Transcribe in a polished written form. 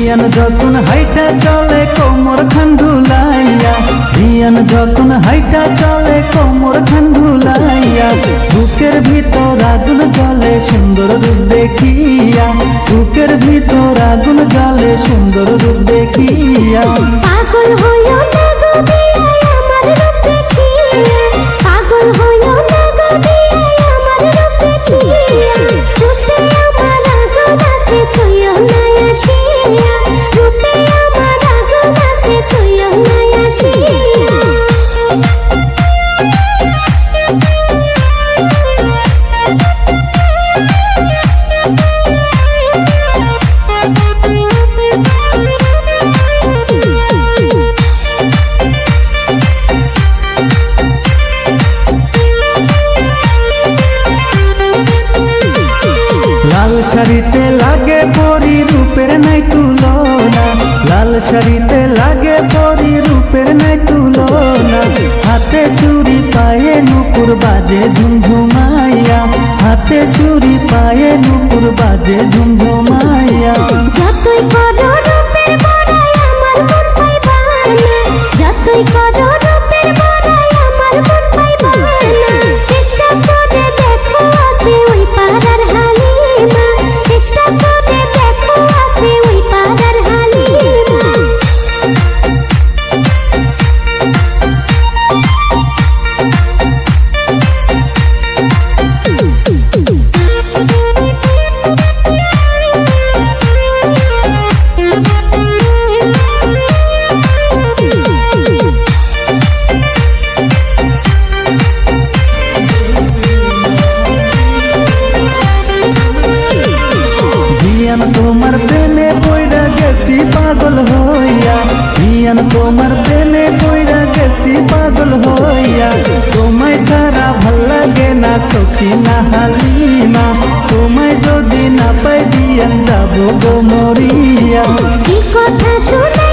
বিয়ান যখন হাইটা চলে কোমর খান ঢুলাইয়া, বিয়ান যখন হাইটা চলে কোমর খান ঢুলাইয়া, বুকের ভিতর আগুন জ্বলে সুন্দর রূপ দেখিয়া, বুকের ভিতর আগুন জ্বলে সুন্দর রূপ দেখিয়া। পাগল হইও না গো বিয়াই আমার রূপ দেখিয়া, পাগল হইও না গো বিয়াই আমার রূপ দেখিয়া। রূপে আমার আগুন আছে ছুঁয়ো না আসিয়া, রূপে আমার আগুন আছে ছুঁয়ো না আসিয়া। লাল শাড়িতে লাগে পরি রূপের নাই তুলনা, লাল শাড়িতে লাগে পরি রূপের নাই তুলনা। হাতে চুরি পায়ে নুপুর বাজে ঝুমঝুমাইয়া, হাতে চুরি পায়ে নুপুর বাজে ঝুমঝুমাইয়া। যতই করো রূপের বড়াই আমার মন পাইবা না, যতই করো রূপের বড়াই আমার মন পাইবা না। চেষ্টা করে দেখো আছে ওই পাড়ার হালিমা, চেষ্টা করে দেখো আছে ওই পাড়ার হালিমা। বিয়ান তোমার প্রেমে পইরা গেছি পাগল হইয়া, বিয়ান তোমার প্রেমে পইরা গেছি পাগল হইয়া। তোমায় সারা ভাল লাগে না সখী না হালিমা, তোমায় যদি না পাই বিয়ান যাবো গো মরিয়া। কি কথা শোনা